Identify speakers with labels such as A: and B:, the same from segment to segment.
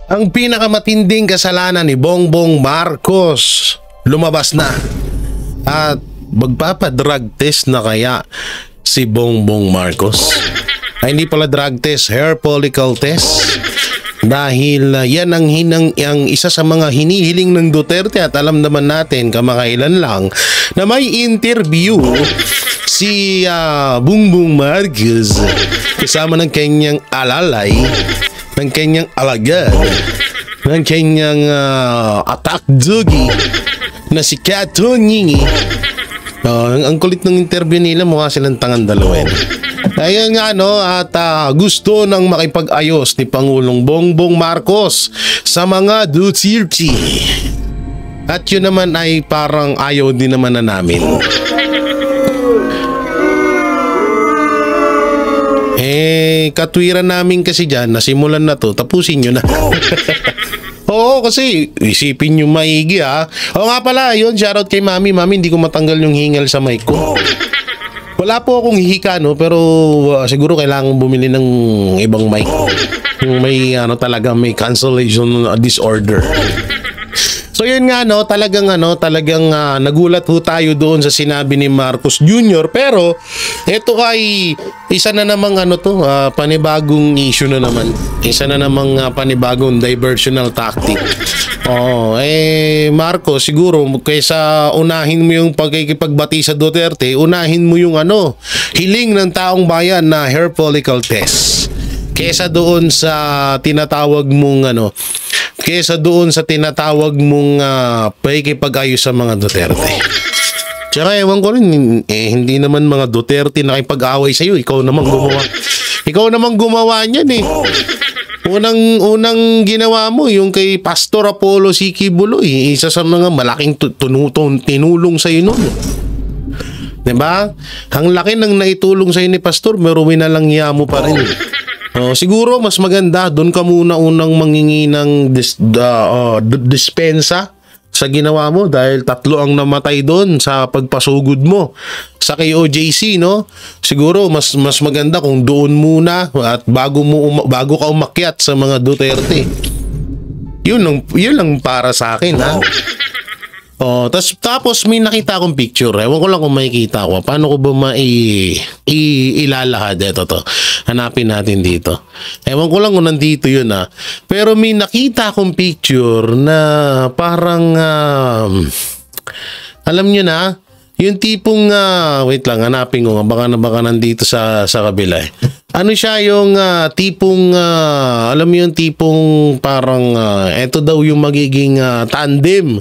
A: Ang pinakamatinding kasalanan ni Bongbong Marcos lumabas na at magpapadrug test na kaya si Bongbong Marcos. Ay, hindi pala drug test, hair follicle test. Dahil yan ang isa sa mga hinihiling ng Duterte at alam naman natin kamakailan lang na may interview si Bongbong Marcos kasama ng kanyang alalay, ng kanyang alagad, ng kanyang attack doggy na si Kato Nyingi. Ang kulit ng interview nila, mukha silang tangang dalawin. Ayun nga at gusto ng makipag-ayos ni Pangulong Bongbong Marcos sa mga Duterte. At yun naman ay parang ayaw din naman na namin. Katwiran namin kasi dyan, nasimulan na to, tapusin nyo na. Oo, kasi isipin nyo maigi Oo nga pala, yun, shoutout kay Mami. Mami, hindi ko matanggal yung hingal sa mic ko. Wala po akong hihika, no, pero siguro kailangan bumili ng ibang mic. May talaga may cancellation disorder. So yun nga talagang nagulat po tayo doon sa sinabi ni Marcos Jr. Pero ito ay isa na namang panibagong issue na naman. Isa na namang panibagong diversional tactic. Marcos, siguro kaysa unahin mo yung pagkikipagbati sa Duterte, unahin mo yung hiling ng taong bayan na hair follicle test. Kaysa doon sa tinatawag mong pakikipag-ayos sa mga Duterte. Tsaka ewan ko rin, hindi naman mga Duterte nakipag-away sa'yo. Ikaw namang gumawa niyan Unang ginawa mo yung kay Pastor Apollo Siki Buloy, isa sa mga malaking tinulong sa iyo noon. 'Di ba? Ang laki ng naitulong sa iyo ni Pastor, pero winalanghya mo pa rin. Siguro mas maganda doon ka muna unang mangingi ng dispensa sa ginawa mo dahil 3 ang namatay doon sa pagpasugod mo sa kay OJC, no? Siguro mas maganda kung doon muna at bago ka umakyat sa mga Duterte. Yun lang para sa akin, Tapos may nakita akong picture. Ewan ko lang kung makikita ko. Paano ko ba ilalahad? Ito to. Hanapin natin dito. Ewan ko lang kung nandito yun Pero may nakita akong picture na parang alam nyo na, yung tipong wait lang, hanapin ko. Baka nandito sa kabila Ano siya yung tipong alam mo yung tipong parang eto daw yung magiging tandem.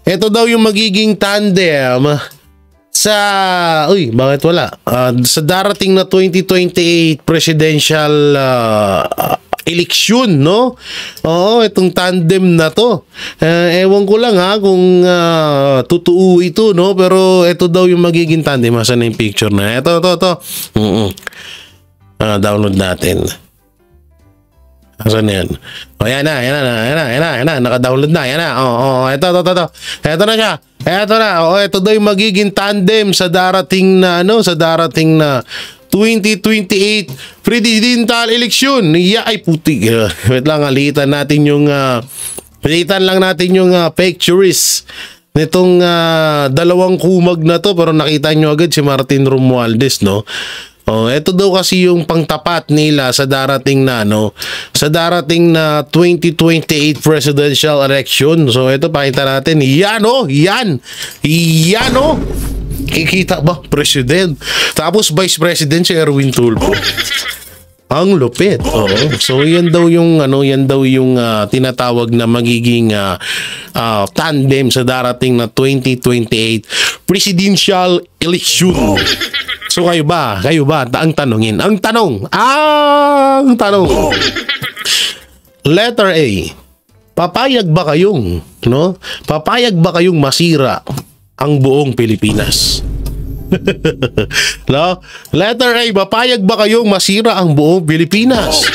A: Ito daw yung magiging tandem sa bakit wala? Sa darating na 2028 presidential election, no? Oo, itong tandem na to. Ewan ko lang kung totoo ito, no? Pero ito daw yung magiging tandem. Asan na yung picture na? Ito. Download natin. Asan yan? Yan na. Naka-download na. Yan na. Ito. Ito na siya. Ito na. Ito daw yung magiging tandem sa darating na 2028 presidential election. Ay putik. Wait lang, alitan lang natin yung pictures nitong dalawang kumag na to, pero nakita nyo agad si Martin Romualdez, no? Ito daw kasi yung pangtapat nila sa darating na 2028 presidential election. So ito, pakita natin. Yan. Kikita ba? President. Tapos Vice President si Erwin Tulfo. Ang lupit. So yan daw yung tinatawag na magiging tandem sa darating na 2028 presidential election. So kayo ba? Ang tanong. Letter A. Papayag ba kayong masira ang buong Pilipinas? No? Letter A. Papayag ba kayong masira ang buong Pilipinas?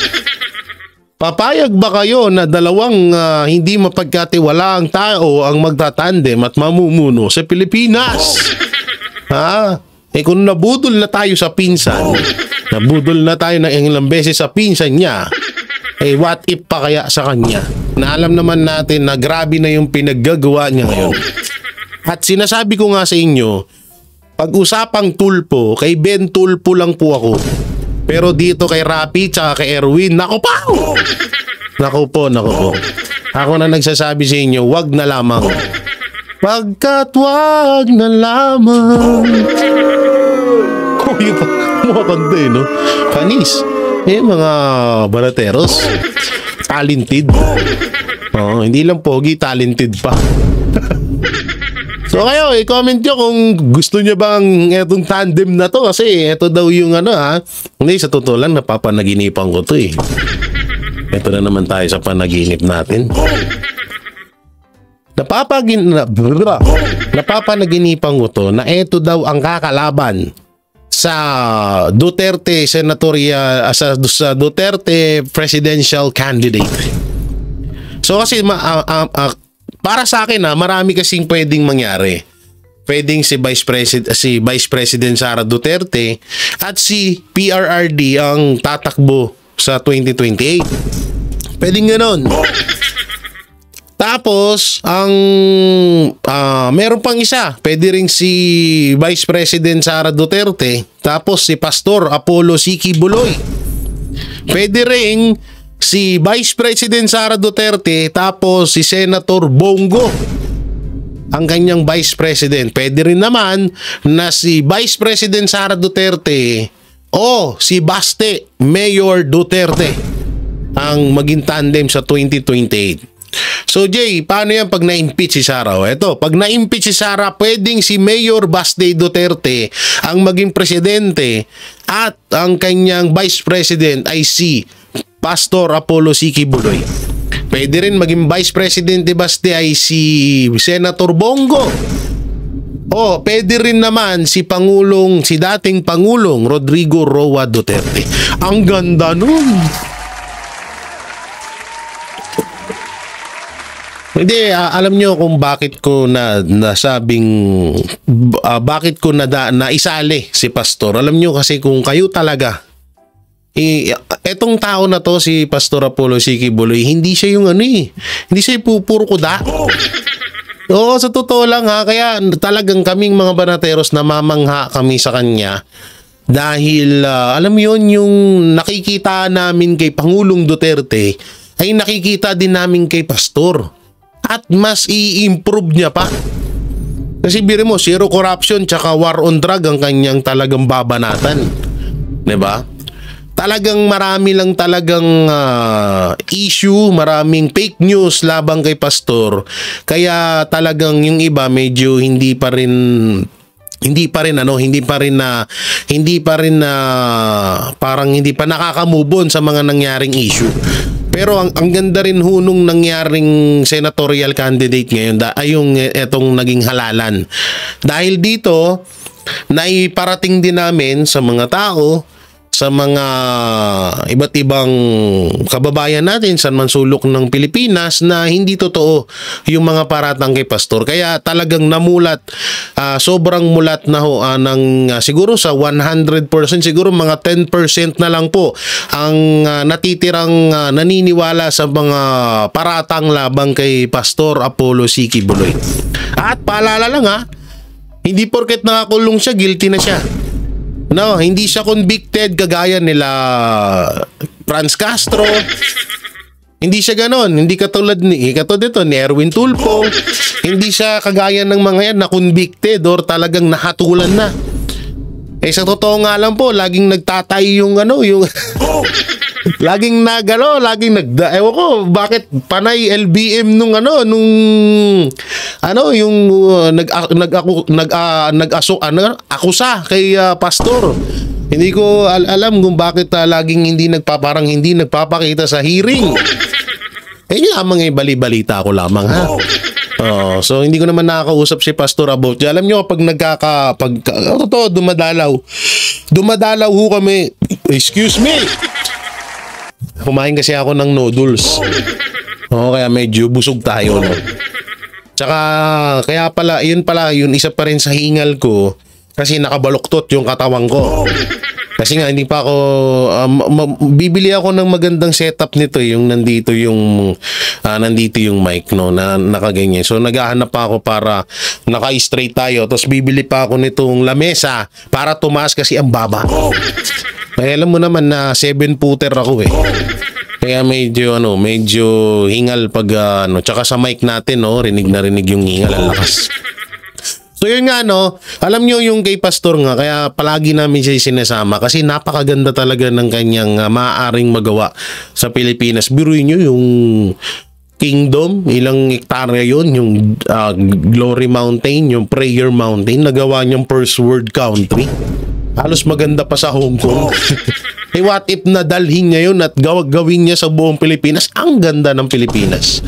A: Papayag ba kayo na dalawang hindi mapagkatiwalaang tao ang magtatandem at mamumuno sa Pilipinas? Kung nabudol na tayo sa pinsan, nabudol na tayo ng ilang beses sa pinsan niya, what if pa kaya sa kanya? na alam naman natin na grabe na yung pinaggagawa niya ngayon. At sinasabi ko nga sa inyo, pag-usapang tulpo, kay Ben Tulpo lang po ako. Pero dito kay Rapi tsaka kay Erwin, naku pa! Naku po. Ako na nagsasabi sa inyo, wag na lamang. Pagkat wag na lamang. Kuya pa, mga kanta no? Panis. Mga barateros. Talented. Hindi lang pogi, talented pa. So kayo, i-comment nyo kung gusto nyo bang etong tandem na to kasi ito daw yung hindi, sa totoo lang napapanaginipan ko to eh. Ito na naman tayo sa panaginip natin. Napapanaginipan ko to na ito daw ang kakalaban sa Duterte senatorial, sa Duterte presidential candidate. So kasi para sa akin marami kasing pwedeng mangyari. Pwedeng si Vice President Sara Duterte at si PRRD ang tatakbo sa 2028. Pwedeng ganoon. Tapos meron pang isa, pwede ring si Vice President Sara Duterte, tapos si Pastor Apollo Siki Buloy. Pwede ring si Vice President Sara Duterte tapos si Senator Bongo ang kanyang Vice President. Pwede rin naman na si Vice President Sara Duterte o si Baste Mayor Duterte ang maging tandem sa 2028. So Jay, paano yan pag na-impeach si Sara? Eto, pag na-impeach si Sara, pwedeng si Mayor Baste Duterte ang maging presidente at ang kanyang Vice President ay si Pastor Apollo Siki Buloy. Pwede rin maging Vice President Baste ay si Senator Bongo. O pwede rin naman si dating Pangulong Rodrigo Roa Duterte. Ang ganda nun. Hindi, alam nyo kung bakit ko bakit ko naisali si Pastor. Alam nyo kasi kung kayo talaga etong tao na to, si Pastor Apollo Siki Buloy, hindi siya yung hindi siya yung puro kuda. Oo, sa totoo lang kaya talagang kaming mga banateros namamangha kami sa kanya dahil alam yun, yung nakikita namin kay Pangulong Duterte ay nakikita din namin kay Pastor at mas i-improve niya pa. Kasi biro mo, zero corruption tsaka war on drug ang kanyang talagang babanatan. Diba? Talagang marami lang talagang issue, maraming fake news labang kay Pastor. Kaya talagang yung iba medyo hindi pa rin parang hindi pa nakaka-move on sa mga nangyaring issue. Pero ang ganda rin hunong nangyaring senatorial candidate ngayon ay yung etong naging halalan. Dahil dito, naiparating din namin sa mga tao, sa mga iba't ibang kababayan natin sa mansulok ng Pilipinas na hindi totoo yung mga paratang kay Pastor. Kaya talagang namulat, sobrang mulat na siguro sa 100%, siguro mga 10% na lang po ang natitirang naniniwala sa mga paratang labang kay Pastor Apollo Siki Buloy. At paalala lang hindi porket nakakulong siya, guilty na siya. No, hindi siya convicted kagaya nila Franz Castro. Hindi siya ganon. Hindi katulad ni Erwin Tulfo. Hindi siya kagaya ng mga yan na convicted or talagang nahatulan na. Sa totoo nga lang po, laging nagtatay yung laging ewan ko bakit panay LBM akusa kay Pastor. Hindi ko alam kung bakit laging hindi nagpapakita sa hearing. Lamang bali-balita ko lamang so hindi ko naman nakakausap si Pastor about. Alam nyo kapag dumadalaw ho kami. Excuse me. Kumain kasi ako ng noodles. Kaya medyo busog tayo, no? Tsaka, yun isa pa rin sa hingal ko kasi nakabaluktot yung katawan ko. Kasi nga hindi pa ako bibili ako ng magandang setup nito, yung nandito yung mic no na nakaganyan. So naghahanap pa ako para naka-straight tayo. Tapos bibili pa ako nitong lamesa para tumaas kasi ang baba. Ay, alam mo naman na 7-footer ako eh. Kaya medyo hingal pag tsaka sa mic natin rinig na rinig yung hingal, ang lakas. So yun nga alam nyo yung kay Pastor nga, kaya palagi namin siya sinasama kasi napakaganda talaga ng kanyang maaaring magawa sa Pilipinas. Biruin nyo yung Kingdom, ilang hektarya yun, yung Glory Mountain, yung Prayer Mountain, nagawa niyang first world country. Halos maganda pa sa Hong Kong. Eh what if nadalhin niya yun at gawin niya sa buong Pilipinas? Ang ganda ng Pilipinas.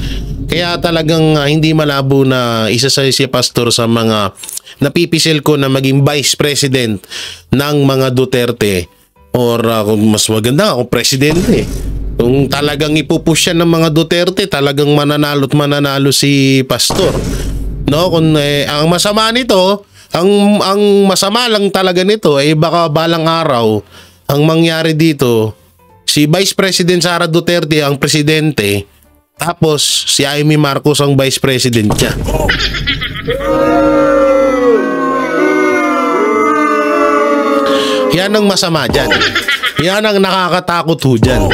A: Kaya talagang hindi malabo na isa sa si Pastor sa mga napipisil ko na maging Vice President ng mga Duterte or kung mas maganda kung Presidente. Kung talagang ipupush siya ng mga Duterte, talagang mananalo si Pastor. No, kung ang masama nito, ang masama lang talaga nito ay baka balang araw ang mangyari dito, si Vice President Sara Duterte ang presidente, tapos si Amy Marcos ang Vice President niya. Yan ang masama dyan. Yan ang nakakatakot ho dyan.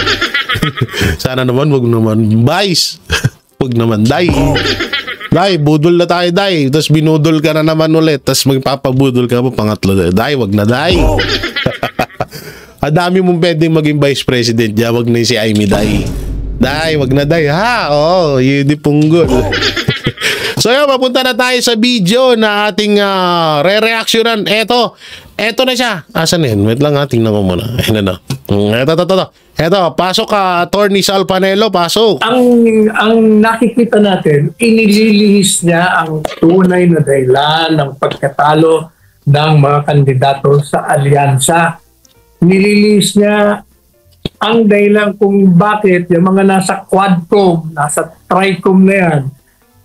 A: Sana naman, wag naman Vice. Wag naman Day. Day, budol na tayo Day. Tapos binudol ka na naman ulit. Tapos magpapabudol ka pa pangatlo. Day, wag na Day. Adami mong pwedeng maging Vice President dyan. Wag na si Amy Day. Day, wag na Day. Ha? Oo, yun di punggol. So yun, papunta na tayo sa video na ating re-reactionan. Eto na siya. Asan yun? Wait lang tingnan ko muna. Ayun na. Eto, pasok ka, Attorney Sal Panelo, pasok.
B: Ang nakikita natin, inililihis niya ang tunay na dahilan ng pagkatalo ng mga kandidato sa alyansa. Nililihis niya ang dahilan kung bakit yung mga nasa Quadcom, nasa Tricom na yan,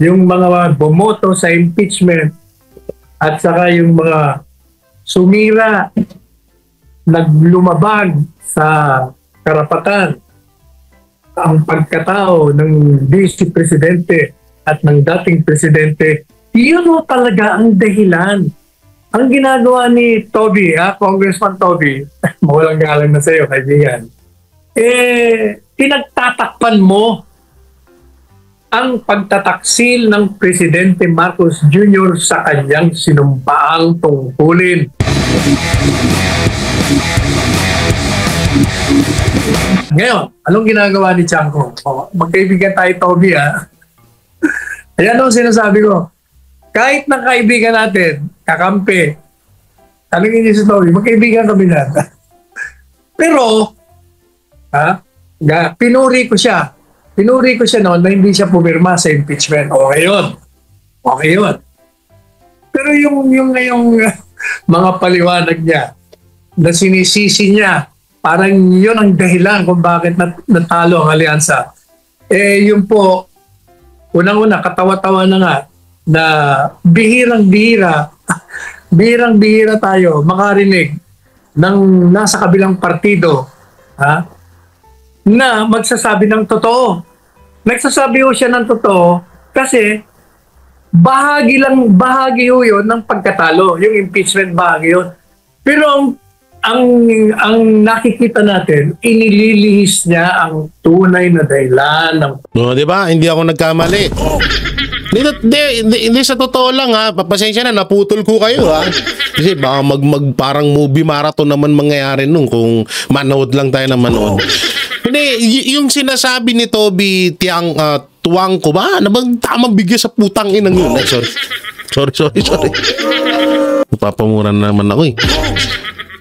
B: yung mga bumoto sa impeachment at saka yung mga sumira, naglumabag sa karapatan, ang pagkatao ng Vice Presidente at ng dating Presidente, yun talaga ang dahilan. Ang ginagawa ni Toby, Congressman Toby, mawalang galang na sa iyo, kaibigan, pinagtatakpan mo ang pagtataksil ng Presidente Marcos Jr. sa kanyang sinumpaang tungkulin. Ngayon, anong ginagawa ni Chanko? Magkaibigan tayo, Toby, Ayan ang sinasabi ko. Kahit na kaibigan natin, kakampi, talingin niyo si Toby, magkaibigan kami na. Pero, pinuri ko siya. Pinuri ko siya noon na hindi siya pumirma sa impeachment. Okay yun. Pero yung ngayong mga paliwanag niya, na sinisisi niya, parang yun ang dahilan kung bakit natalo ang alyansa. Yun po, unang-una, katawa-tawa na nga, na bihirang-bihira tayo makarinig ng nasa kabilang partido, na magsasabi ng totoo. Nagsasabi ho siya ng totoo kasi bahagi ho yun ng pagkatalo. Yung impeachment bahagi yun. Pero ang nakikita natin, inililihis niya ang tunay na dahilan ng...
A: No, di ba? Hindi ako nagkamali. Hindi sa totoo lang papasensya na, naputol ko kayo Kasi baka parang movie marathon naman mangyayari nung kung manood lang tayo na manood. Hindi, yung sinasabi ni Toby tuwang ko ba? Nabang tamang bigay sa putang inang yun. Sorry. Papamura naman ako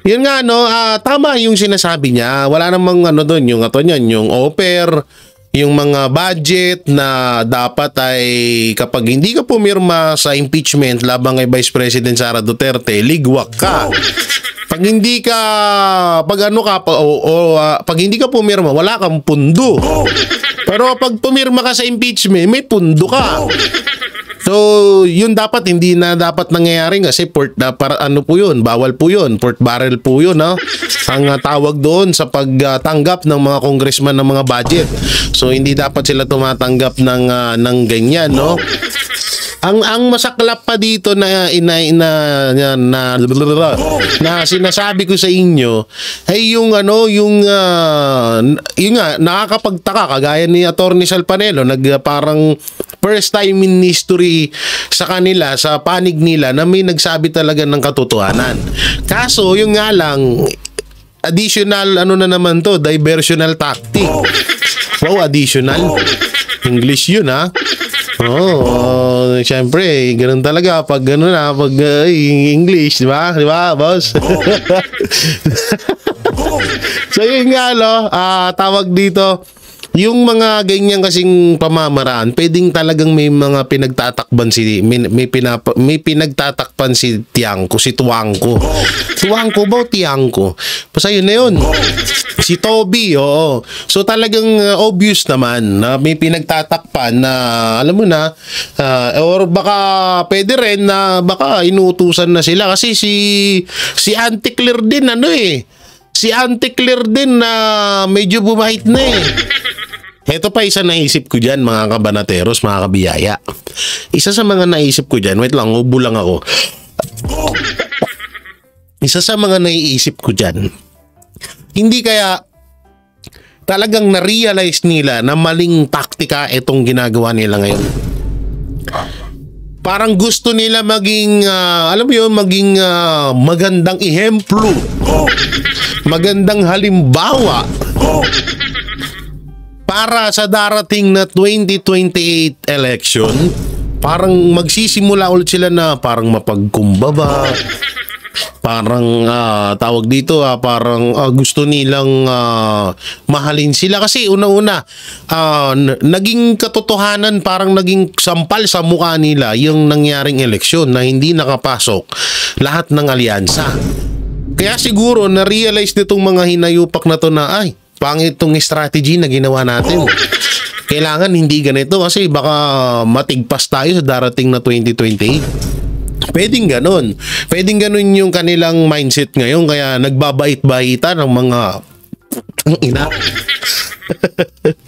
A: Yun nga tama yung sinasabi niya. Wala namang doon, yung yung offer, yung mga budget na dapat ay kapag hindi ka pumirma sa impeachment labang kay Vice President Sara Duterte, ligwak ka. Pag hindi ka pag hindi ka pumirma, wala kang pundo. Pero pag pumirma ka sa impeachment, may pundo ka. So, yun dapat hindi na dapat nangyayari kasi para ano po yun, bawal po yun, pork barrel po yun, no? Ang tawag doon sa pagtanggap ng mga congressman ng mga budget. So, hindi dapat sila tumatanggap ng ganyan, no? Ang masaklap pa dito na sinasabi ko sa inyo ay yung nga nakakapagtaka kagaya ni Attorney Salpanelo parang first time in history sa kanila sa panig nila na may nagsabi talaga ng katotohanan. Kaso yung nga lang additional na naman to, diversional tactic. Wow, additional English yun ha. Oh, syempre, ganun talaga pag English, di ba? Di ba, boss? So yun nga, tawag dito, yung mga ganyan kasing pamamaraan, pwedeng talagang may mga pinagtatakpan may pinagtatakpan si Tiangco, si Tuangco. Tuangco ba o Tiangco? Basta yun na yun. Si Toby, oo. So talagang obvious naman na may pinagtatakpan na alam mo na or baka pwede rin na baka inutusan na sila kasi si Auntie Claire din si Auntie Claire din na medyo bumahit na Ito pa isa naisip ko dyan mga kabanateros, mga kabiyaya. Isa sa mga naisip ko dyan, wait lang, ubo lang ako. Isa sa mga naiisip ko dyan, hindi kaya talagang na-realize nila na maling taktika itong ginagawa nila ngayon. Parang gusto nila maging, alam mo yun, maging magandang ehemplo. Magandang halimbawa. Para sa darating na 2028 election, parang magsisimula ulit sila na parang mapagkumbaba. Parang tawag dito parang gusto nilang mahalin sila kasi una-una naging katotohanan, parang naging sampal sa mukha nila yung nangyaring eleksyon na hindi nakapasok lahat ng alyansa. Kaya siguro na-realize nitong mga hinayupak na to na ay pangit tong strategy na ginawa natin. Kailangan hindi ganito kasi baka matigpas tayo sa darating na 2028. Pwedeng ganun. Pwedeng ganun yung kanilang mindset ngayon kaya nagbabait-baita ng mga ina.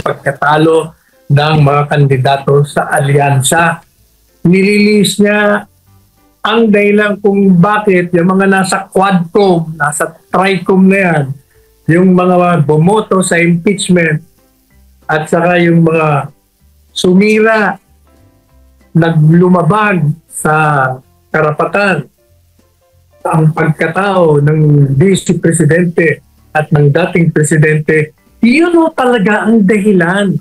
B: Pagkatalo ng mga kandidato sa alyansa, nililis niya ang dahilan kung bakit yung mga nasa Quadcom, nasa Tricom na yan, yung mga bumoto sa impeachment at saka yung mga sumira, naglumabag sa karapatan, ang pagkatao ng Vice Presidente at ng dating Presidente, yun talaga ang dahilan.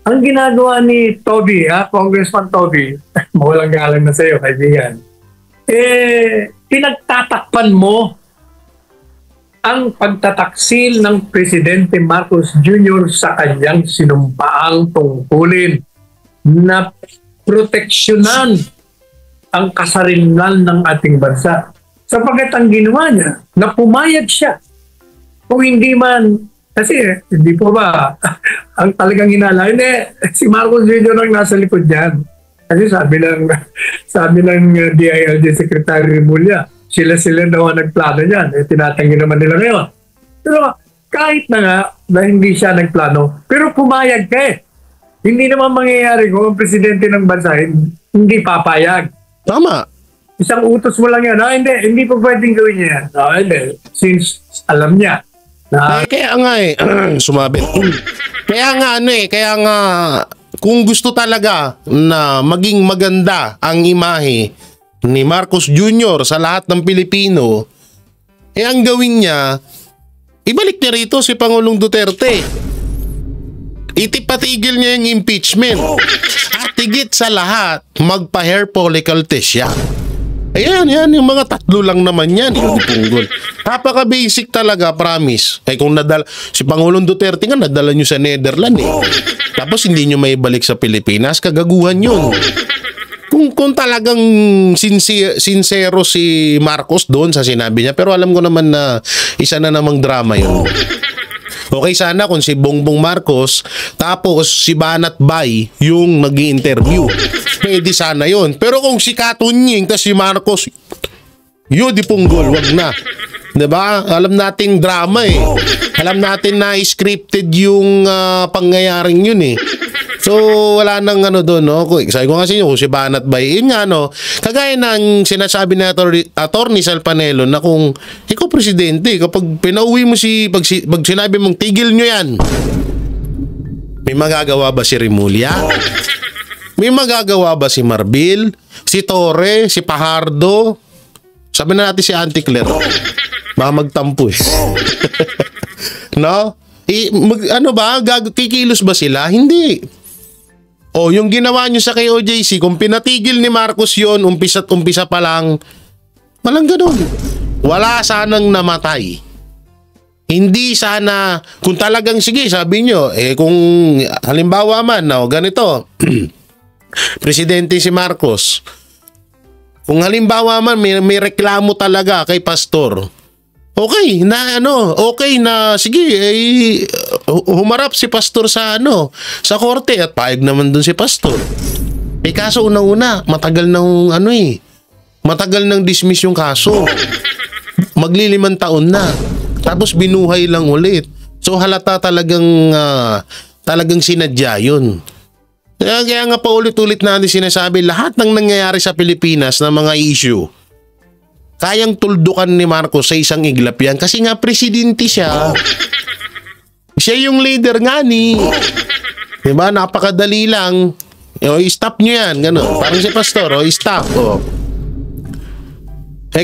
B: Ang ginagawa ni Toby, Congressman Toby, mawalang galang na sa iyo, kaibigan, pinagtatakpan mo ang pagtataksil ng Presidente Marcos Jr. sa kanyang sinumpaang tungkulin na proteksyonan ang kasarinlan ng ating bansa. Sapagkat ang ginawa niya, na pumayag siya. Kung hindi man, kasi hindi po ba, ang talagang hinala, hindi, si Marcos Jr. ang nasa likod niyan. Kasi sabi ng DILG Secretary Remulla, sila daw ang nagplano niyan. Tinatanggi naman nila ngayon. Pero kahit na nga na hindi siya nagplano, pero pumayag ka Hindi naman mangyayari kung ang presidente ng bansa hindi papayag.
A: Tama.
B: Isang utos mo lang yan. Hindi pa pwedeng gawin niya yan. Hindi. Since alam niya.
A: Kaya nga sumabit. Kaya nga kung gusto talaga na maging maganda ang imahe ni Marcos Jr. sa lahat ng Pilipino, ang gawin niya, ibalik niya rito si Pangulong Duterte. Itipatigil niya yung impeachment. At higit sa lahat, magpa-hair follicle test siya. Ayan, yung mga tatlo lang naman yan. Napaka-basic talaga, promise. Kung si Pangulong Duterte nga, nadala nyo sa Netherlands Tapos hindi nyo may balik sa Pilipinas, kagaguhan yun. Kung talagang sincero si Marcos doon sa sinabi niya, pero alam ko naman na isa na namang drama yun. Okay sana kung si Bongbong Marcos tapos si Banat Bay yung nag-i-interview. Pwede sana yon. Pero kung si Katunying tapos si Marcos, yun di punggol, wag na. 'Di ba? Alam nating drama eh. Alam natin na scripted yung pangyayaring yun eh. So wala nang ano doon, no. Sabi ko kasi kung si Banat Bay, yun nga no. Kagaya ng sinasabi na Attorney Sal Panelo na kung ikaw presidente, kapag pinauwi mo pag sinabi mong tigil nyo yan, may magagawa ba si Remulla? May magagawa ba si Marbil? Si Torre? Si Pajardo? Sabi na natin si Auntie Claire. Baka magtampo eh. No? Ano ba? Kikilos ba sila? Hindi. O, yung ginawa nyo sa KOJC, kung pinatigil ni Marcos yon, umpisa pa lang, walang ganun. Wala sanang namatay. Hindi sana, kung talagang sige, sabi nyo, kung halimbawa man, ganito, presidente si Marcos, kung halimbawa man may reklamo talaga kay pastor, okay na sige, humarap si pastor sa korte at paig naman dun si pastor. Kaso unang-una, matagal nang dismiss yung kaso. Maglilimang taon na. Tapos binuhay lang ulit. So halata talagang sinadya yun. Kaya nga paulit-ulit natin sinasabi, lahat ng nangyayari sa Pilipinas na mga issue, kayang tuldukan ni Marcos sa isang iglap yan kasi nga presidente siya. Siya yung leader nga ni. Diba? Napakadali lang. I-stop nyo yan. Ganun. Parang si pastor, i-stop.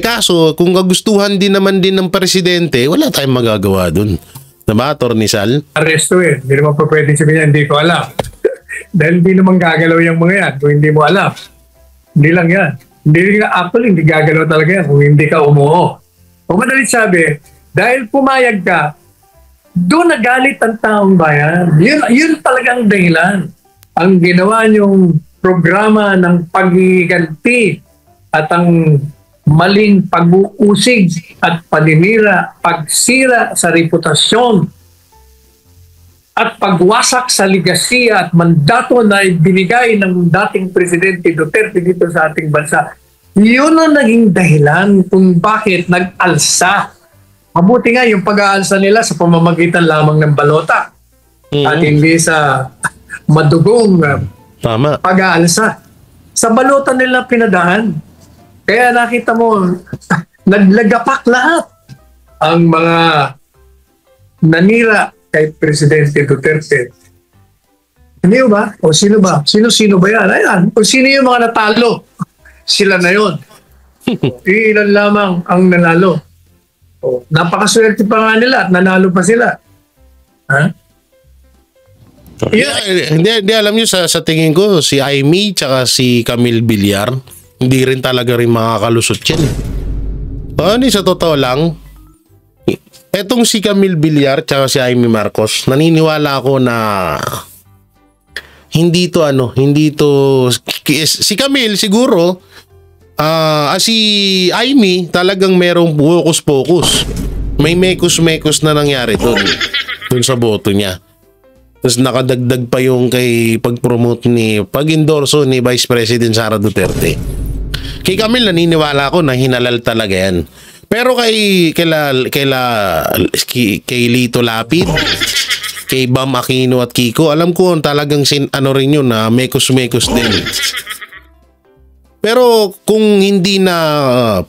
A: Kaso, kung kagustuhan din naman din ng presidente, wala tayong magagawa dun. Diba, Attorney Sal?
B: Aresto eh. Hindi naman pa pwede sabihin, hindi ko alam. Dahil hindi naman gagalaw yung mga yan kung hindi mo alam. Hindi lang yan. Hindi gagalaw talaga yan kung hindi ka umuho. O madalit sabi, dahil pumayag ka, doon nagalit ang taong bayan. Yun talagang dahilan. Ang ginawa niyong programa ng paghiganti at ang maling pag-uusig at paninira, pagsira sa reputasyon at pagwasak sa ligasiya at mandato na ibinigay ng dating Presidente Duterte dito sa ating bansa. Yun ang naging dahilan kung bakit nag-alsa. Mabuti nga yung pag-aalsa nila sa pamamagitan lamang ng balota at hindi sa madugong pag-aalsa. Sa balota nila pinadaan. Kaya nakita mo, naglagapak lahat ang mga nanira kay Presidente Duterte. Hindi ba? O sino ba? Sino ba yan? Ayan. O sino yung mga natalo? Sila na yun. Ilan lamang ang nanalo. O, napakaswerte pa nga nila at nanalo pa sila. Ha?
A: Hindi alam nyo sa tingin ko, si Amy tsaka si Camille Villar, hindi rin talaga rin makakalusot yan. Sa totoo lang, etong si Camille Villar tsaka si Amy Marcos, naniniwala ako na hindi to si Camille siguro, si Amy talagang merong focus. May mekos-mekos na nangyari dun sa boto niya. Tapos nakadagdag pa yung pag-endorso ni Vice President Sara Duterte. Kay Camille naniniwala ako na hinalal talaga yan. Pero kay Lito Lapid, kay Bam Aquino at Kiko, alam ko talagang rin yun na mekos-mekos din. Pero kung hindi na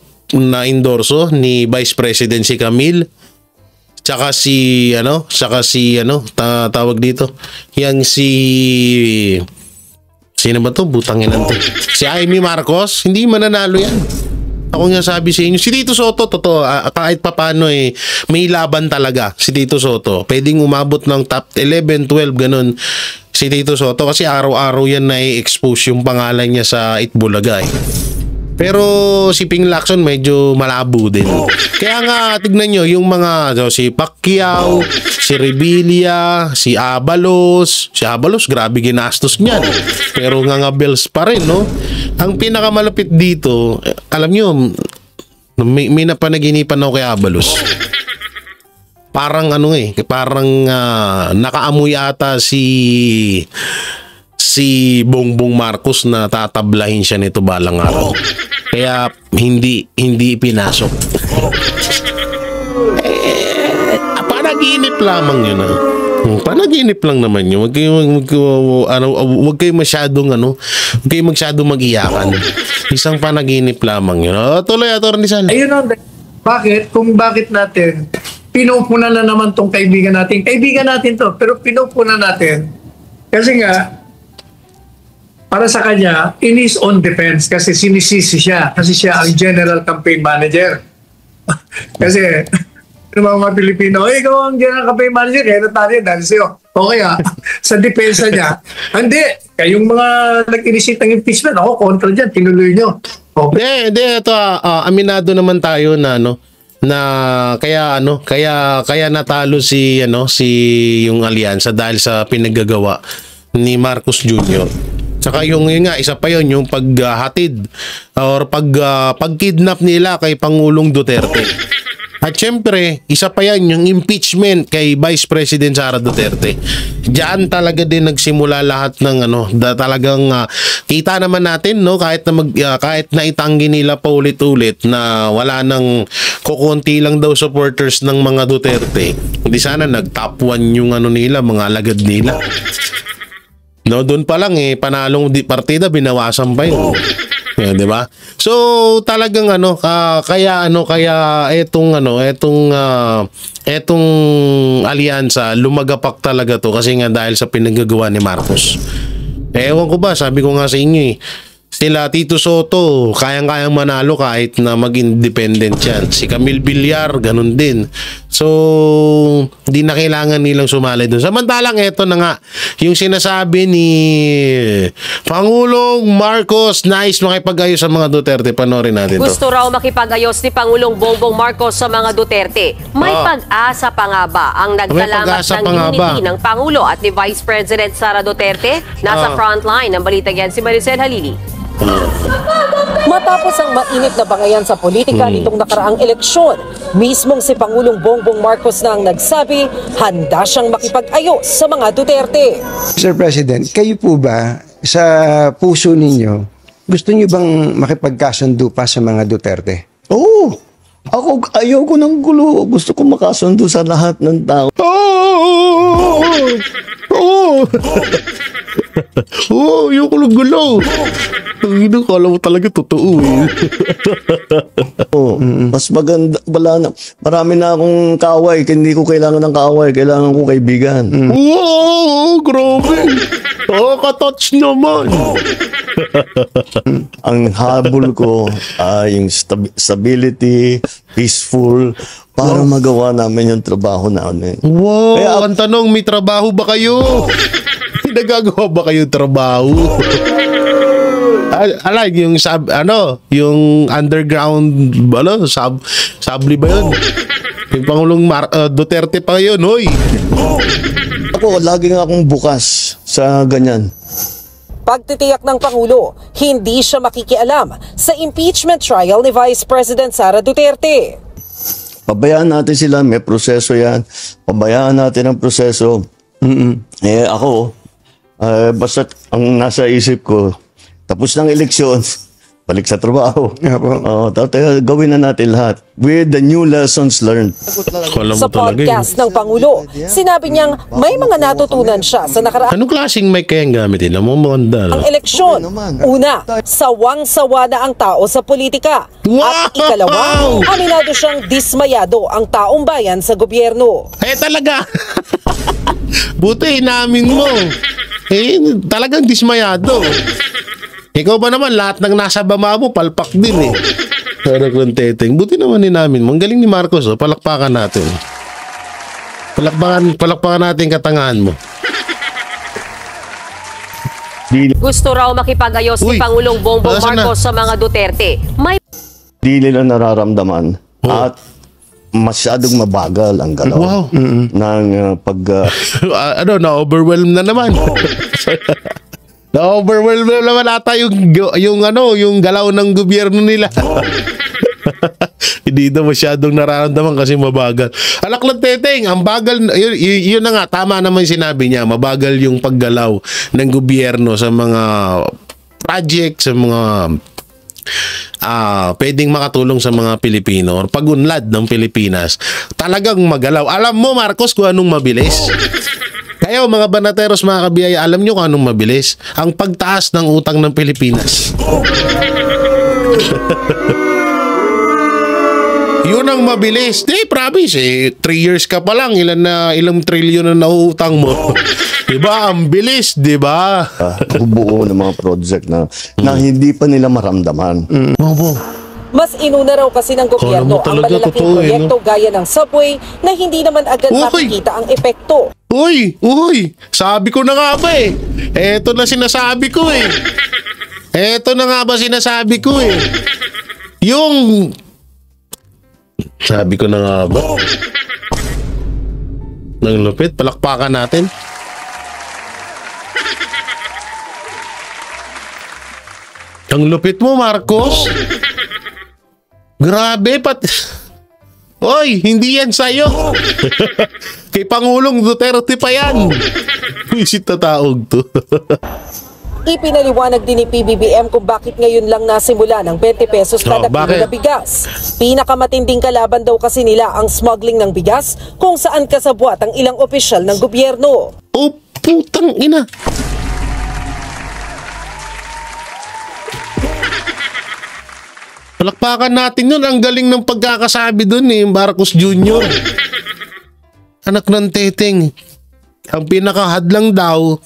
A: endorso ni Vice President si Camille, tsaka tawag dito, yan sino ba to? Butangin to. Si Amy Marcos, hindi mananalo yan. Ako nga sabi sa inyo, si Tito Soto, totoo, kahit papano may laban talaga si Tito Soto. Pwedeng umabot ng top 11, 12, ganun si Tito Soto kasi araw-araw yan na i-expose yung pangalan niya sa Itbulaga eh. Pero si Ping Lacson medyo malabo din. Kaya nga tignan nyo yung mga si Pacquiao, si Revilla, si Abalos. Si Abalos grabe ginastos niyan. Pero nga bells pa rin, no? Ang pinakamalapit dito, alam nyo, may napanaginipan ako kay Abalos. parang ano parang nakaamoy ata si Bongbong Marcos na tatablahin siya nito balang araw. Kaya hindi pinasok. Panaginip lamang yun. Panaginip lang naman yun. Huwag kayo masyadong mag-iyakan. Isang panaginip lamang yun. Tuloy, Atty. Sal.
B: Ayun o, bakit natin pinupuna na naman tong kaibigan natin. Kaibigan natin to, pero pinupuna natin. Kasi nga, para sa kanya, in his own defense, kasi sinisisi siya. Kasi siya ang general campaign manager. Kasi, mga Pilipino, ikaw ang general campaign manager, kaya natin dahil sa'yo. O kaya, sa depensa niya, hindi, kayong mga nag-initiate ng impeachment, ako kontra dyan, tinuloy nyo. Okay.
A: Hindi, ito, aminado naman tayo na, kaya natalo si yung alyansa dahil sa pinaggagawa ni Marcos Jr. Saka yun nga, isa pa yun, yung paghatid or pagkidnap nila kay Pangulong Duterte. At syempre, isa pa yan, yung impeachment kay Vice President Sara Duterte. Diyan talaga din nagsimula lahat ng talagang kita naman natin, kahit na itanggi nila pa ulit-ulit na wala nang kukunti lang daw supporters ng mga Duterte. Hindi sana nag-top 1 yung nila, mga alagad nila. Doon pa lang panalong partida binawasan pa yun. Yeah, 'di ba? So talagang kaya etong alyansa lumagapak talaga to kasi nga dahil sa pinagagawa ni Marcos. Ewan ko ba, sabi ko nga sa inyo sila Tito Soto, kayang-kayang manalo kahit na mag-independent yan. Si Camille Villar, ganun din. So, hindi na kailangan nilang sumali doon. Samantalang eto na nga, yung sinasabi ni Pangulong Marcos, nais makipag-ayos sa mga Duterte. Panoorin natin to.
C: Gusto raw makipag-ayos ni Pangulong Bongbong Marcos sa mga Duterte. May pag-asa pa nga ba ang nagsalamat ng unity ng Pangulo at ni Vice President Sara Duterte? Nasa frontline ng balita yan si Maricel Halili.
D: Matapos ang mainit na bangayan sa politika nitong nakaraang eleksyon, mismong si Pangulong Bongbong Marcos na ang nagsabi handa siyang makipag-ayos sa mga Duterte.
E: Mr. President, kayo po ba sa puso ninyo, gusto niyo bang makipagkasundo pa sa mga Duterte?
F: Oo. Ako, ayoko ng gulo. Gusto ko makasundo sa lahat ng tao.
A: Yung gulo. Kala mo talaga totoo
F: Mas maganda, marami na akong kaaway. Hindi ko kailangan ng kaaway. Kailangan ko kaibigan.
A: Wow, grabe. Katouch naman.
F: Ang habol ko ay yung stability, peaceful, para magawa namin yung trabaho namin.
A: Wow, kaya ang tanong, may trabaho ba kayo? Nagagawa ba kayo trabaho? Yung yung underground sabli ba yun? Yung Pangulong Duterte pa yun, hoy.
F: Ako, lagi nga akong bukas sa ganyan.
D: Pagtitiyak ng Pangulo, hindi siya makikialam sa impeachment trial ni Vice President Sara Duterte.
F: Pabayaan natin sila, may proseso yan. Pabayaan natin ang proseso. Ako, basta ang nasa isip ko, tapos ng eleksyon, balik sa trabaho. Gawin na natin lahat with the new lessons learned.
D: Sa podcast ng Pangulo, sinabi niyang may mga natutunan siya sa nakaraang
A: Anong klaseng mic kayang gamitin? Ang
D: eleksyon. Una, sawang-sawa na ang tao sa politika. At ikalawa, aminado siyang dismayado ang taong bayan sa gobyerno.
A: Talaga. Buti namin mo. Talagang dismayado. Ikaw ba naman, lahat ng nasa baba mo, palpak din Pero kung teteng, buti naman namin. Ang galing ni Marcos, palakpakan natin. Palakpakan natin katangahan mo.
C: Gusto raw makipag-ayos ni Pangulong Bongbong Marcos sa mga Duterte.
F: Di nila nararamdaman at masyadong mabagal ang galaw ng
A: na-overwhelm na naman. Na-overwhelm na naman ata yung galaw ng gobyerno nila. Hindi daw masyadong nararamdaman kasi mabagal. Alak lang teteng, ang bagal, yun na nga, tama naman yung sinabi niya, mabagal yung paggalaw ng gobyerno sa mga project, sa mga pwedeng makatulong sa mga Pilipino or pagunlad ng Pilipinas. Talagang magalaw. Alam mo Marcos kung anong mabilis? Kayo mga banateros, mga kabiyaya, alam nyo kung anong mabilis? Ang pagtaas ng utang ng Pilipinas. Yun ang mabilis. Di, promise eh. 3 years ka pa lang. Ilang trilyon na nauutang mo. Diba? Ang bilis, diba?
F: Buo ng mga project na hindi pa nila maramdaman.
D: Mas inuna raw kasi ng gobyerno ang malalaking proyekto gaya ng subway na hindi naman agad makikita ang epekto.
A: Uy! Sabi ko na nga ba eh. Eto na sinasabi ko eh. Eto na nga ba sinasabi ko eh. Yung... Sabi ko na nga ba? Nang lupit, palakpakan natin. Ang lupit mo, Marcos. Grabe, Oy, hindi yan sa'yo. Kay Pangulong Duterte pa yan. Visit na taog to.
D: Ipinaliwanag din ni PBBM kung bakit ngayon lang nasimula ng 20 pesos kada kilo na bigas. Pinakamatinding kalaban daw kasi nila ang smuggling ng bigas kung saan kasabwat ang ilang opisyal ng gobyerno.
A: Oh, putang ina. Palakpakan natin yun. Ang galing ng pagkakasabi dun eh, Marcos Jr. Anak ng teteng. Ang pinakahadlang daw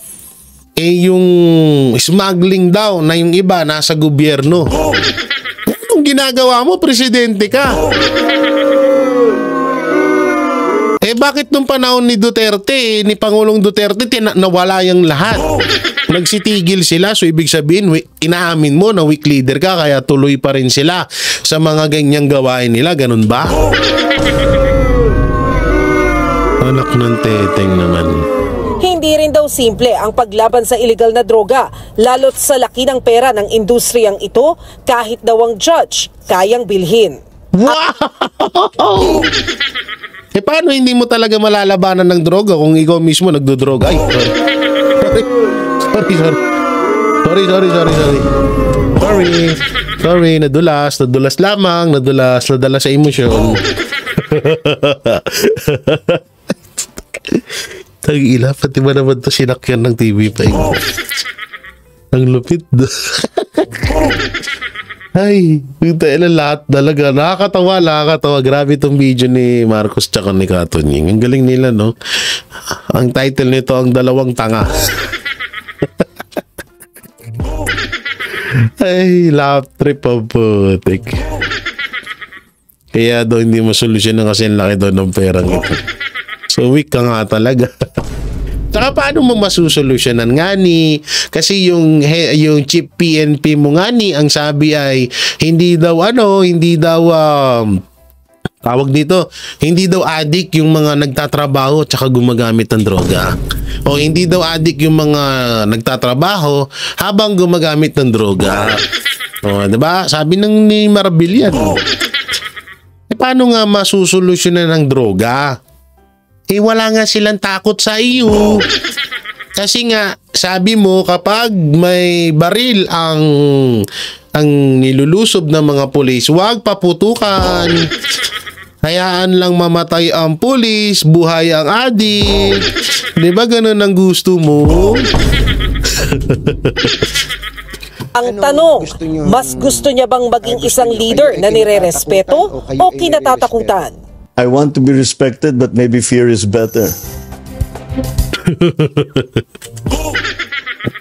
A: yung smuggling daw na yung iba nasa gobyerno. Anong ginagawa mo? Presidente ka. Bakit nung panahon ni Duterte, ni Pangulong Duterte, nawala yung lahat? Nagsitigil sila, so ibig sabihin, inaamin mo na weak leader ka, kaya tuloy pa rin sila sa mga ganyang gawain nila, ganun ba? Anak ng teteng naman.
D: Hindi rin daw simple ang paglaban sa illegal na droga, lalo't sa laki ng pera ng industriyang ito, kahit daw ang judge kayang bilhin.
A: Wow! Paano hindi mo talaga malalabanan ng droga kung ikaw mismo nagdodroga? Ay, sorry, nadulas lamang, nadala sa emosyon. Tag-ila, pati ba naman ito sinakyan ng TV5? Ang lupit. Ay, lahat talaga. Nakakatawa. Grabe itong video ni Marcos tsaka ni Katunying. Ang galing nila, no? Ang title nito, ang dalawang tanga. Ay, laugh trip of putik. Kaya daw hindi mo solusyon kasi ang laki daw ng perang ito. So weak ka nga talaga. Saka paano mo masusolusyonan nga ni? Kasi yung chief PNP mo nga ni, ang sabi ay hindi daw tawag dito, hindi daw addict yung mga nagtatrabaho tsaka gumagamit ng droga. O hindi daw addict yung mga nagtatrabaho habang gumagamit ng droga. O, diba? Sabi ni Marbil yan. Paano nga masusolusyonan ng droga? Wala nga silang takot sa iyo. Kasi nga, sabi mo, kapag may baril ang nilulusob ng mga pulis, huwag paputukan. Hayaan lang mamatay ang pulis, buhay ang adik. Di ba ganun ang gusto mo?
D: Ang tanong, mas gusto niya bang maging isang leader na nire-respeto o kinatatakutan?
F: I want to be respected, but maybe fear is better.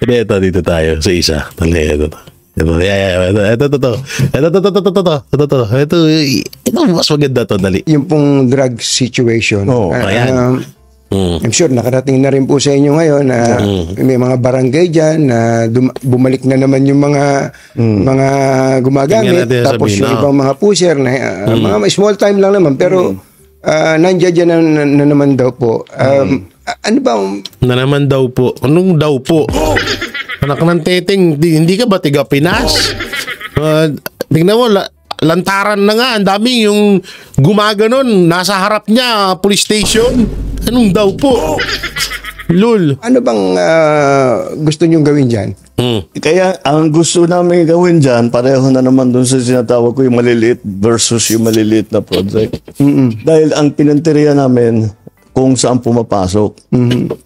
A: Ito, dito tayo sa isa. Ito, mas maganda to, dali.
E: Yung pong drug situation.
A: Ayan.
E: I'm sure nakarating na rin po sa inyo ngayon na may mga barangay dyan na bumalik na naman yung mga gumagamit, tapos yung ibang mga pusher na mga small time lang naman pero nandiyan na naman daw po. Ano ba?
A: Na naman daw po. Anong daw po? Anak ng teteng, hindi ka ba tiga Pinas? Tingnan mo, lantaran na nga. Ang dami yung gumaganon. Nasa harap niya, police station. Anong daw po? Lul.
E: Ano bang gusto niyong gawin dyan?
F: Kaya ang gusto namin gawin dyan, pareho na naman dun sa sinatawag ko yung maliliit versus yung maliliit na project. Dahil ang pinanteriya namin kung saan pumapasok.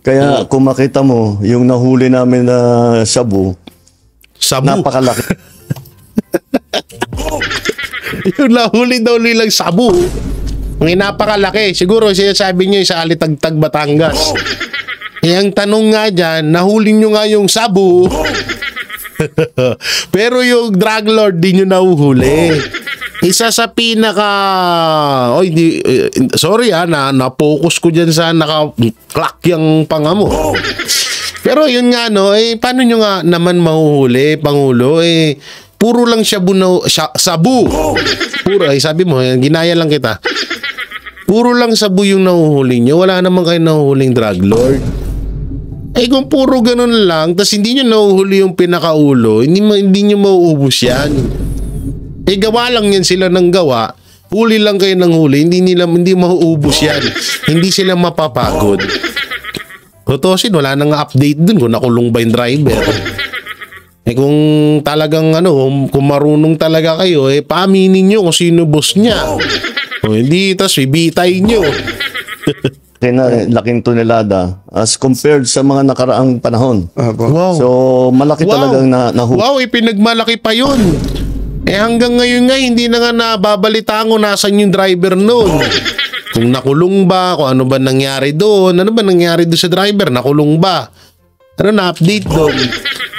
F: Kaya kung makita mo, yung nahuli namin na sabu, napakalaki.
A: Yung nahuli daw nilang sabu. Ang napakalaki. Siguro siya sabi niyo sa Alitagtag, Batangas. Ang tanong nga dyan, nahuli nyo nga yung sabu. Pero yung drug lord di nyo nahuhuli. Isa sa pinaka... sorry na-focus ko dyan sa naka-clock yung panga mo. Pero yun nga paano nyo nga naman mahuhuli, Pangulo? Puro lang sabu. Puro, sabi mo, ginaya lang kita. Puro lang sabu yung nahuhuli nyo. Wala naman kayo nahuhuling drug lord. Kung puro ganun lang, tas hindi nyo nahuhuli yung pinakaulo, hindi nyo mauubos yan. Gawa lang yan sila ng gawa, huli lang kayo ng huli, hindi mauubos yan. Hindi sila mapapagod. Totosin, wala nang update dun kung nakulong ba yung driver. Kung talagang kung marunong talaga kayo, paaminin nyo kung sino boss niya. Hindi, tas ibitay nyo.
F: Laking tonelada as compared sa mga nakaraang panahon.
A: Wow.
F: So, malaki talagang nahuli.
A: Wow, pinagmalaki pa yun. Hanggang ngayon nga, hindi na nga nababalitaan kung nasan yung driver noon. Kung nakulong ba, kung ano ba nangyari doon, ano ba nangyari doon sa driver, nakulong ba? Ano na-update doon?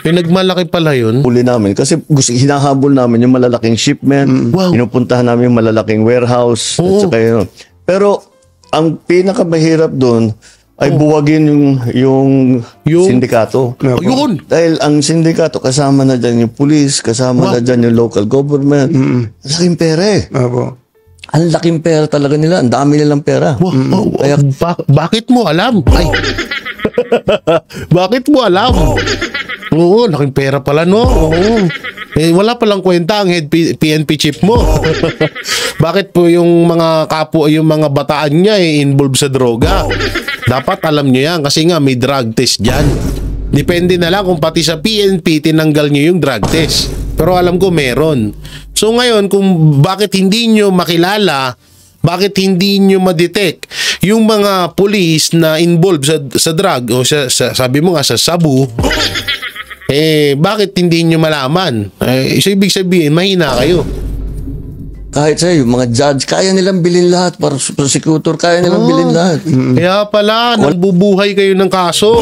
A: Pinagmalaki pala yun.
F: Huli namin kasi hinahabol namin yung malalaking shipment, pinupuntahan namin yung malalaking warehouse, at saka yun. Pero, ang pinakamahirap doon ay buwagin yung sindikato.
A: Yun.
F: Dahil ang sindikato, kasama na dyan yung police, kasama na dyan yung local government. Ang laking pera Ang laking pera talaga nila. Ang dami nilang pera.
A: Kaya, bakit mo alam? Bakit mo alam? Oo, laking pera pala, no? Oo. Wala palang kwenta ang head PNP chief mo. Bakit po yung mga yung mga bataan niya involved sa droga? Dapat alam nyo yan kasi nga may drug test dyan. Depende na lang kung pati sa PNP tinanggal nyo yung drug test. Pero alam ko meron. So ngayon, kung bakit hindi nyo makilala, bakit hindi nyo ma-detect yung mga police na involved sa drug o sabi mo nga sa sabu, bakit hindi nyo malaman? So ibig sabihin, mahina kayo.
F: Kahit sa'yo, mga judge, kaya nilang bilhin lahat. Para prosecutor, kaya nilang bilhin lahat.
A: Kaya pala, nabubuhay kayo ng kaso.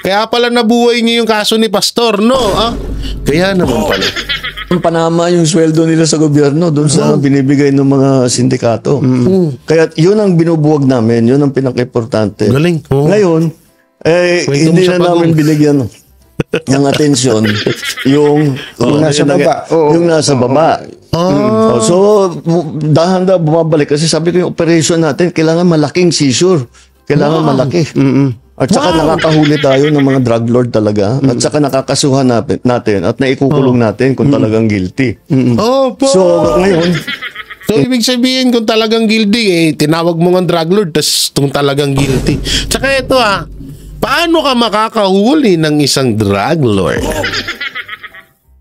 A: Kaya pala nabuhay nyo yung kaso ni Pastor, no? Kaya naman pala.
F: Panama yung sweldo nila sa gobyerno doon sa binibigay ng mga sindikato. Kaya yun ang binubuwag namin, yun ang pinaka-importante.
A: Galing.
F: Ngayon, hindi na namin binigyan ng atensyon yung
E: nasa baba.
F: Yung nasa baba. So, dahan-dahan bumabalik kasi sabi ko yung operation natin, kailangan malaking seizure. Kailangan malaki. At saka nakakahuli tayo ng mga drug lord talaga. At saka nakakasuhan natin at naikukulong natin kung talagang guilty. So, ngayon,
A: so, ibig sabihin kung talagang guilty, tinawag mo ng drug lord, tas kung talagang guilty. Tsaka ito paano ka makakahuli ng isang drug lord?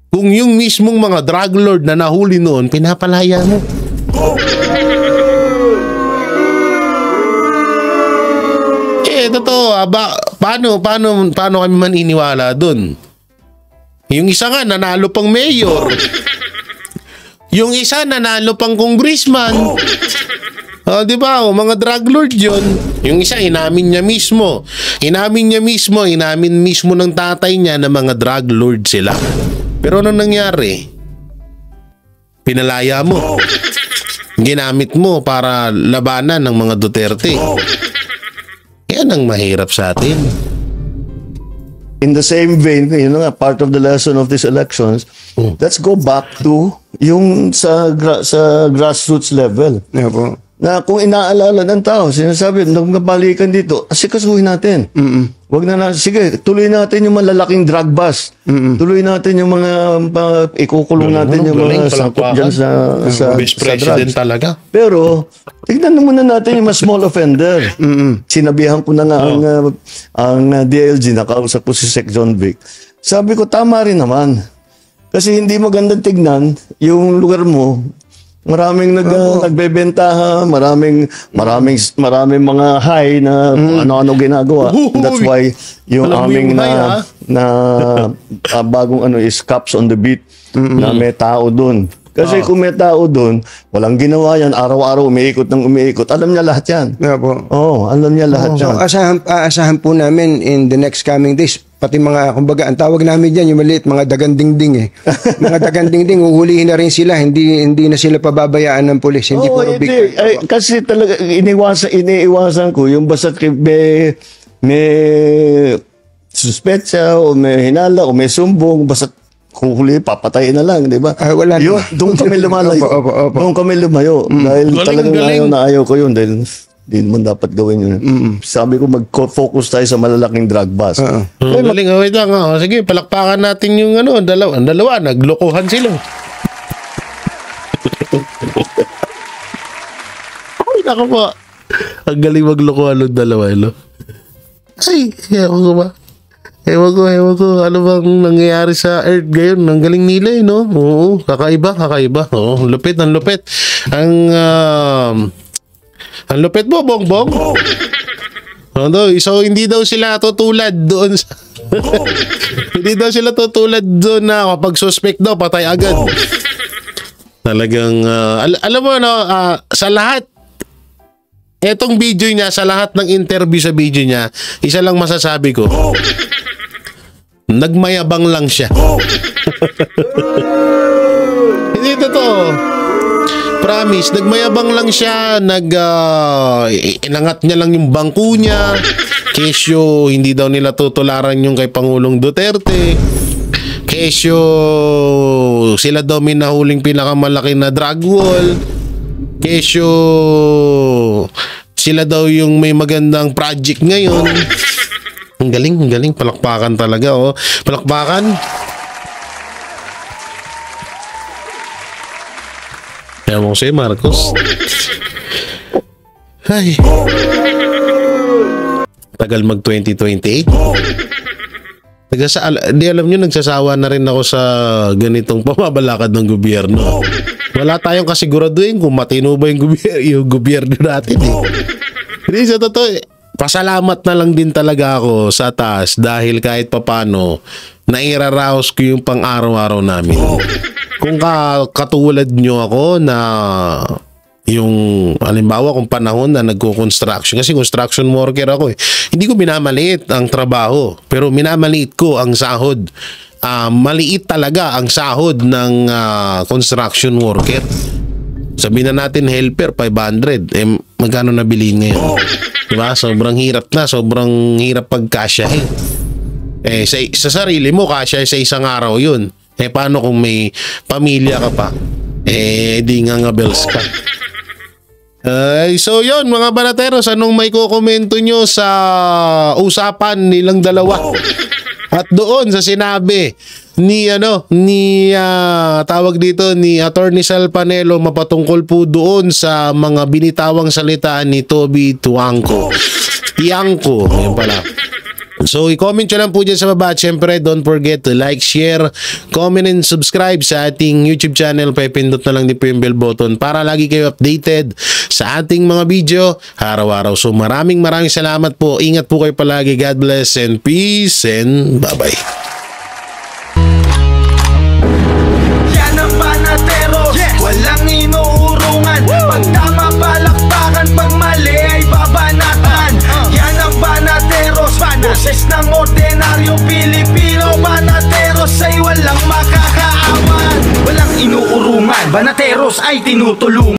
A: Kung yung mismong mga drug lord na nahuli noon, pinapalaya mo. Totoo, paano kami man iniwala doon? Yung isa nga, nanalo pang mayor. Yung isa, nanalo pang congressman. Di ba? Mga drug lord yun. Yung isa, inamin niya mismo. Inamin mismo ng tatay niya na mga drug lord sila. Pero ano nangyari? Pinalaya mo. Ginamit mo para labanan ng mga Duterte. Yan ang mahirap sa atin.
F: In the same vein, part of the lesson of these elections, let's go back to yung sa grassroots level. na kung inaalala ng tao, sinasabi, nagkabalikan dito, asikasuhin natin. Wag na sige, tuloy natin yung malalaking drug bust. Tuloy natin yung mga, ikukulong natin yung mga sangkot dyan sa
A: Vice President
F: drugs.
A: talaga.
F: Pero, tignan muna natin yung mas small offender. Sinabihan ko na nga ang DLG, nakausap ko si Sec. John Vic. Sabi ko, tama rin naman. Kasi hindi magandang tignan yung lugar mo. Maraming nagbebentaha, maraming mga high na ano-ano ginagawa. That's why yung aming bagong is Cops on the Beat na may tao doon. Kasi kung may tao doon, walang ginawa yan, araw-araw umiikot. Alam niya lahat yan. Alam niya lahat yan.
E: Aasahan po namin in the next coming days, pati mga, kumbaga, ang tawag namin dyan, yung maliit, mga dagandingding eh. Mga dagandingding, uhulihin na rin sila, hindi na sila pababayaan ng pulis. Hindi puro big.
F: Kasi talaga, iniiwasan ko, yung basta may suspetsa, o may hinala, o may sumbong, basta huli, papatayin na lang, di ba?
E: Wala
F: yun, doon kami lumalayo. Doon kami lumayo. Dahil talagang ayaw ko yun. Dahil di naman dapat gawin yun. Sabi ko, mag-focus tayo sa malalaking drug bust.
A: Galing, wait lang. Sige, palakpakan natin yung dalawa. Naglokohan sila. Ay, naku po. Ang galing maglokohan ng dalawa. Ay, ewan ko ba? Ewan ko. Ano bang nangyayari sa Earth ngayon? Ang galing nila, no? Oo, kakaiba. Oo, lupit. Ang lupit mo, Bongbong. So, hindi daw sila tutulad doon sa... Hindi daw sila tutulad doon na kapag suspect daw, patay agad. Talagang, alam mo, sa lahat, etong video niya, sa lahat ng interview sa video niya, isa lang masasabi ko, nagmayabang lang siya. Hindi totoo. Promise, nagmayabang lang siya, inangat niya lang yung bangko niya, kesyo hindi daw nila tutularan yung kay Pangulong Duterte, kesyo sila daw may nahuling pinakamalaki na drug wall, kesyo sila daw yung may magandang project ngayon. Ang galing, palakpakan talaga, palakpakan. Ewan ko sa'yo, Marcos. Ay. Tagal mag 2028. Di alam nyo, nagsasawa na rin ako sa ganitong pamabalakad ng gobyerno. Wala tayong kasiguraduhin kung matino ba yung gobyerno natin. Hindi, sa totoo, pasalamat na lang din talaga ako sa taas dahil kahit papano, nairaraos ko yung pang-araw-araw namin. Kung katulad nyo ako na yung halimbawa kung panahon na nagko-construction, kasi construction worker ako hindi ko minamaliit ang trabaho, pero minamaliit ko ang sahod. Maliit talaga ang sahod ng construction worker. Sabihin na natin helper 500, magkano nabilihin ngayon? Diba? Sobrang hirap pagkasyahin. Sa sarili mo kasya sa isang araw yun. Paano kung may pamilya ka pa? Di nga bells ka. So yun, mga banateros, anong may kukomento nyo sa usapan nilang dalawa? At doon sa sinabi ni tawag dito ni Attorney Sal Panelo mapatungkol po doon sa mga binitawang salita ni Toby Tiangco. Yun pala. So, i-comment nyo lang po dyan sa baba. At syempre, don't forget to like, share, comment, and subscribe sa ating YouTube channel. Pipindot na lang din po yung bell button para lagi kayo updated sa ating mga video araw-araw. So, maraming salamat po. Ingat po kayo palagi. God bless and peace and bye-bye.
G: Yan ang Banatero, walang inuurungan. Pag tama palakpakan, pag mali ay babanatan. Yan ang Banateros, boses ng ordinaryong Pilipino. Banateros ay walang makakaawan, walang inuurungan. Banateros ay tinutulungan.